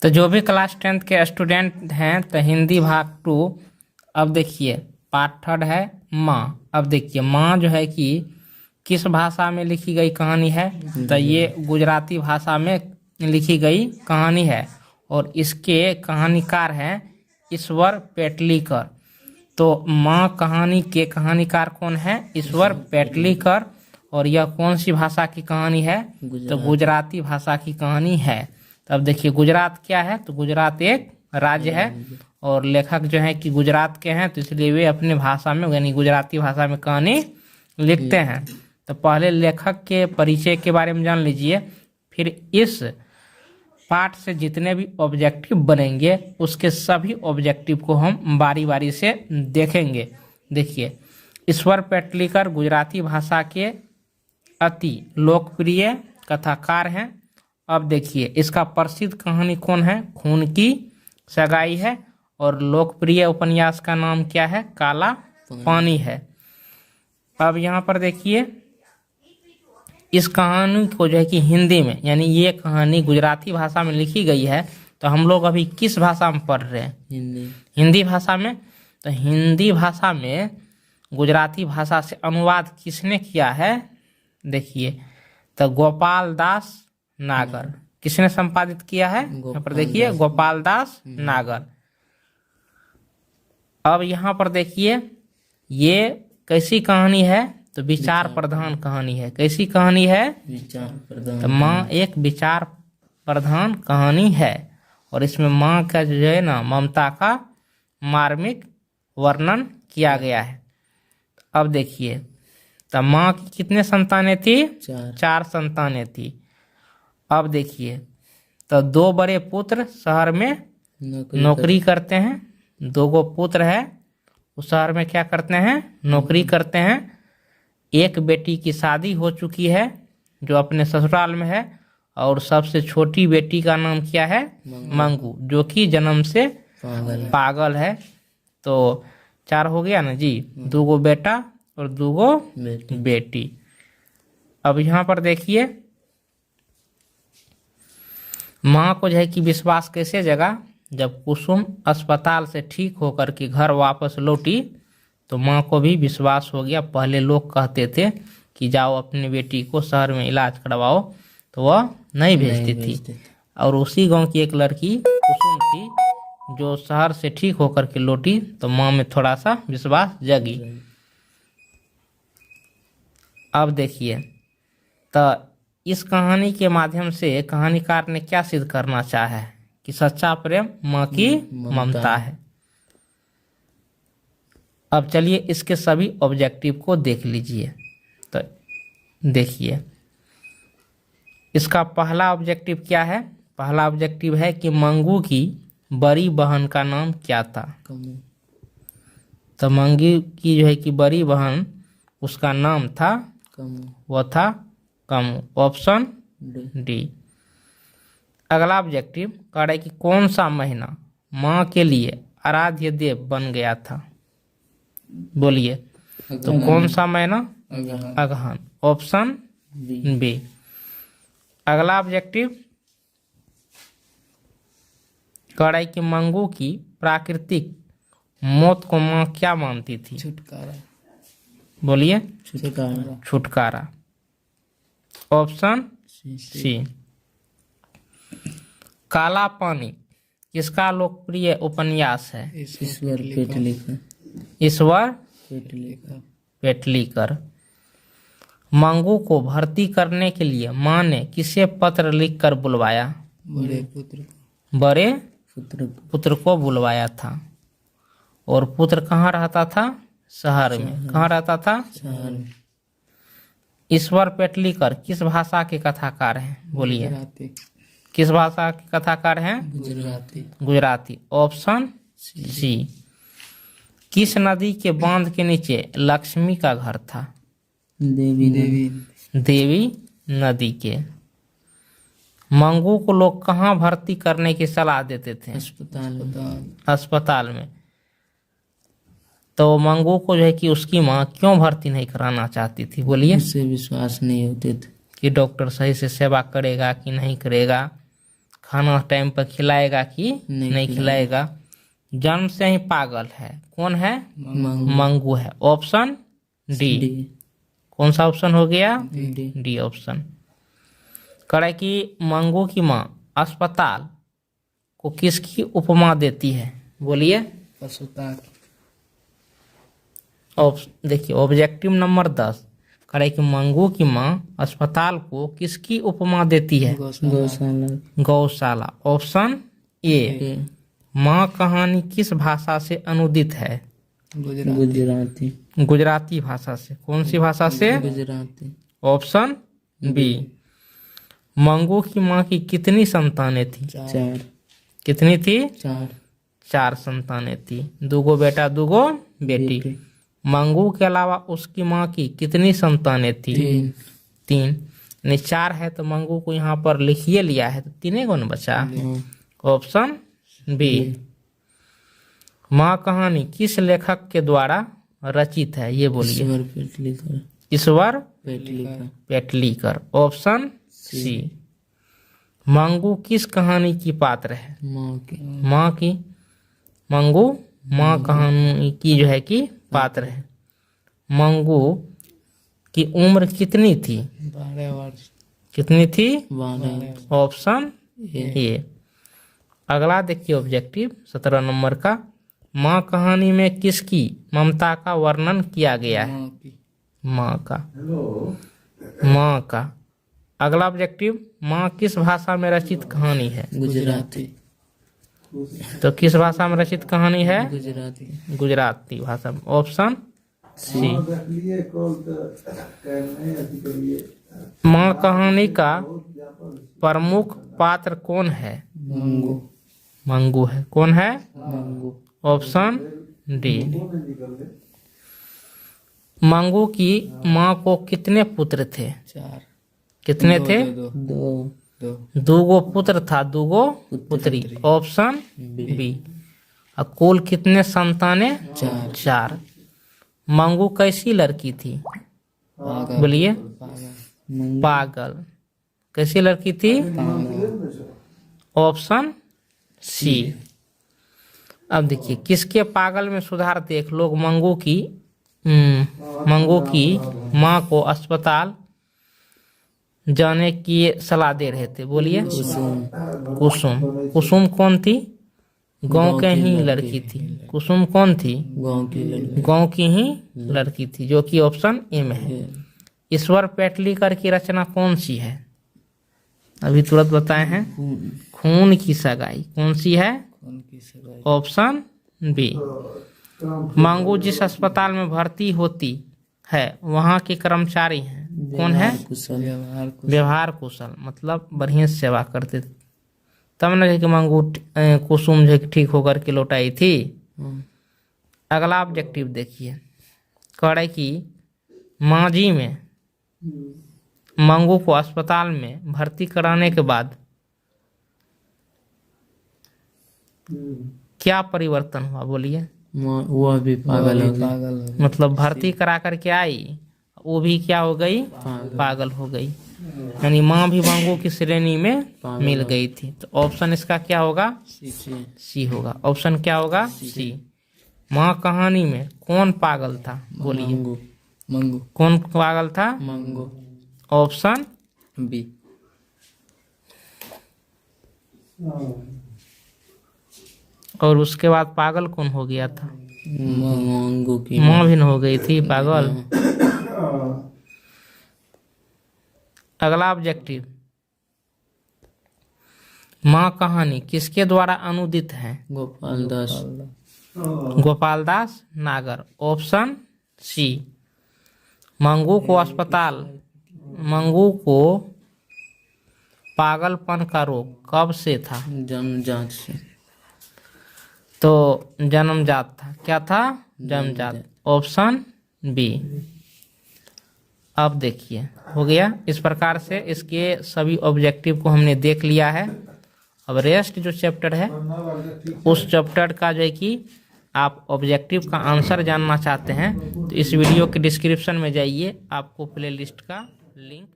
तो जो भी क्लास 10th के स्टूडेंट हैं तो हिंदी भाग 2, अब देखिए पार्ट 3 है माँ। अब देखिए माँ जो है कि किस भाषा में लिखी गई कहानी है, तो ये गुजराती भाषा में लिखी गई कहानी है और इसके कहानीकार हैं ईश्वर पेटलीकर। तो माँ कहानी के कहानीकार कौन है? ईश्वर पेटलीकर। और यह कौन सी भाषा की कहानी है? तो गुजराती भाषा की कहानी है। तो अब देखिए गुजरात क्या है, तो गुजरात एक राज्य है और लेखक जो है कि गुजरात के हैं, तो इसलिए वे अपने भाषा में यानी गुजराती भाषा में कहानी लिखते हैं। तो पहले लेखक के परिचय के बारे में जान लीजिए, फिर इस पाठ से जितने भी ऑब्जेक्टिव बनेंगे उसके सभी ऑब्जेक्टिव को हम बारी बारी से देखेंगे। देखिए ईश्वर पेटलीकर गुजराती भाषा के अति लोकप्रिय कथाकार हैं। अब देखिए इसका प्रसिद्ध कहानी कौन है? खून की सगाई है। और लोकप्रिय उपन्यास का नाम क्या है? काला पानी है। अब यहाँ पर देखिए इस कहानी को जो है कि हिंदी में, यानी ये कहानी गुजराती भाषा में लिखी गई है, तो हम लोग अभी किस भाषा में पढ़ रहे हैं? हिंदी भाषा में। तो हिंदी भाषा में गुजराती भाषा से अनुवाद किसने किया है? देखिए तो गोपाल दास नागर। किसने संपादित किया है? यहाँ पर देखिए गोपाल दास नागर। अब यहाँ पर देखिए ये कैसी कहानी है? तो विचार प्रधान कहानी है। कैसी कहानी है? विचार प्रधान। तो माँ एक विचार प्रधान कहानी है और इसमें माँ का जो है ना ममता का मार्मिक वर्णन किया गया है। अब देखिए तो माँ की कितने संतानें थी? 4 संतानें थी। अब देखिए तो 2 बड़े पुत्र शहर में नौकरी करते हैं। 2 पुत्र है उस शहर में क्या करते हैं? नौकरी करते हैं। एक बेटी की शादी हो चुकी है जो अपने ससुराल में है और सबसे छोटी बेटी का नाम क्या है? मंगू, जो कि जन्म से पागल है। तो 4 हो गया ना जी। 2 बेटा और 2 बेटी। अब यहाँ पर देखिए माँ को जो है कि विश्वास कैसे जगा? जब कुसुम अस्पताल से ठीक होकर के घर वापस लौटी तो माँ को भी विश्वास हो गया। पहले लोग कहते थे कि जाओ अपनी बेटी को शहर में इलाज करवाओ, तो वह नहीं भेजती थी। और उसी गांव की एक लड़की कुसुम थी जो शहर से ठीक होकर के लौटी, तो माँ में थोड़ा सा विश्वास जगी। अब देखिए तो इस कहानी के माध्यम से कहानीकार ने क्या सिद्ध करना चाहा है? कि सच्चा प्रेम माँ की ममता है। अब चलिए इसके सभी ऑब्जेक्टिव को देख लीजिए। तो देखिए इसका पहला ऑब्जेक्टिव क्या है? पहला ऑब्जेक्टिव है कि मंगू की बड़ी बहन का नाम क्या था? तो मंगू की जो है कि बड़ी बहन उसका नाम था वो था कमू। Option D. अगला ऑब्जेक्टिव कह रहा है कि कौन सा महीना माँ के लिए आराध्य देव बन गया था? बोलिए तो कौन सा महीना? अगहन। Option B. अगला ऑब्जेक्टिव कह रहा है कि मंगू की प्राकृतिक मौत को माँ क्या मानती थी? छुटकारा। बोलिए छुटकारा। छुटकारा। Option C. काला पानी किसका लोकप्रिय उपन्यास है? ईश्वर पेटलीकर। ईश्वर पेटलीकर। मंगू को भर्ती करने के लिए माँ ने किसे पत्र लिखकर बुलवाया? बड़े पुत्र को बुलवाया था। और पुत्र कहाँ रहता था? शहर में। कहाँ रहता था? शहर में। ईश्वर पेटलीकर किस भाषा के कथाकार हैं? बोलिए किस भाषा के कथाकार हैं? गुजराती। Option C. किस नदी के बांध के नीचे लक्ष्मी का घर था? देवी नदी के। मंगू को लोग कहाँ भर्ती करने की सलाह देते थे? अस्पताल में। तो मंगू को जो है कि उसकी माँ क्यों भर्ती नहीं कराना चाहती थी? बोलिए। उससे विश्वास नहीं होते थे कि डॉक्टर सही से सेवा करेगा कि नहीं करेगा, खाना टाइम पर खिलाएगा कि नहीं नहीं खिलाएगा। जन्म से ही पागल है, कौन है? मंगू है। Option D. डी। कौन सा ऑप्शन हो गया? डी। D option. करे कि मंगू की माँ अस्पताल को किसकी उपमा देती है? बोलिए। पशुता देखिए ऑब्जेक्टिव नंबर 10 करे कि मंगू की माँ अस्पताल को किसकी उपमा देती है? गौशाला। गौशाला। Option A. ए। माँ कहानी किस भाषा से अनुदित है? गुजराती। गुजराती भाषा से। कौन सी भाषा से? गुजराती। Option B. मंगू की माँ की कितनी संतानें थी? 4। कितनी थी? 4। 4 संतानें थी। 2 बेटा 2 बेटी। मंगू के अलावा उसकी माँ की कितनी संतानें थी? 3। यानी 4 है तो मंगू को यहाँ पर लिखिए लिया है तो 3 को न बचा। Option B. माँ कहानी किस लेखक के द्वारा रचित है? ये बोलिए। ईश्वर पेटलीकर। ईश्वर पेटलीकर। पेटलीकर। Option C. मंगू किस कहानी की पात्र है? माँ की। माँ की। मंगू माँ कहानी की जो है कि पात्र है। मंगू की उम्र कितनी थी? 12 वर्ष। कितनी थी? 12। Option A. अगला देखिए ऑब्जेक्टिव 17 नंबर का। माँ कहानी में किसकी ममता का वर्णन किया गया है? माँ की। माँ का। माँ का। अगला ऑब्जेक्टिव माँ किस भाषा में रचित कहानी है? गुजराती। तो किस भाषा में रचित कहानी है? गुजराती। गुजराती भाषा में। Option C. माँ कहानी का प्रमुख पात्र कौन है? मंगू। मंगू है। कौन है? मंगू। Option D. मंगू की माँ को कितने पुत्र थे? 4। कितने थे? 2। 2 पुत्र था 2 पुत्री। Option B. और कुल कितने संतानें? 4। मंगू कैसी लड़की थी? बोलिए। पागल। कैसी लड़की थी? Option C. अब देखिए किसके पागल में सुधार देख लोग मंगू की माँ को अस्पताल जाने की सलाह दे रहे थे। बोलिए। कुसुम। कुसुम कौन थी? गांव के ही लड़की थी। कुसुम कौन थी? गाँव की लड़की। गांव की ही लड़की थी, जो कि ऑप्शन ए में है। ईश्वर पेटलीकर की रचना कौन सी है? अभी तुरंत बताए हैं। खून की सगाई। कौन सी है? Option B. मंगू जिस अस्पताल में भर्ती होती है वहाँ के कर्मचारी हैं। कौन है? व्यवहार कुशल। मतलब बढ़िया सेवा करते थे। तब न कि मंगू कुसुम जो ठीक होकर के लौटाई थी। अगला ऑब्जेक्टिव देखिए। कह रहे कि मांझी में मंगू को अस्पताल में भर्ती कराने के बाद क्या परिवर्तन हुआ? बोलिए। वह भी पागल हो गई। मतलब भर्ती करा करके आई, वो भी क्या हो गई? पागल हो गई। यानी माँ भी मंगू की श्रेणी में मिल गई थी। तो ऑप्शन इसका क्या होगा? सी होगा। ऑप्शन क्या होगा? सी। माँ कहानी में कौन पागल था? बोलिए। मंगू। कौन पागल था? मंगू। Option B. और उसके बाद पागल कौन हो गया था? मंगू की माँ भी न हो गई थी पागल। अगला ऑब्जेक्टिव। माँ कहानी किसके द्वारा अनुदित है? गोपाल दास। गोपाल दास नागर। Option C. मंगू को पागलपन का रोग कब से था? जन्मजात से। तो जन्मजात था। क्या था? जन्मजात। Option B. अब देखिए हो गया। इस प्रकार से इसके सभी ऑब्जेक्टिव को हमने देख लिया है। अब रेस्ट जो चैप्टर है उस चैप्टर का जो है कि आप ऑब्जेक्टिव का आंसर जानना चाहते हैं तो इस वीडियो के डिस्क्रिप्शन में जाइए, आपको प्लेलिस्ट का लिंक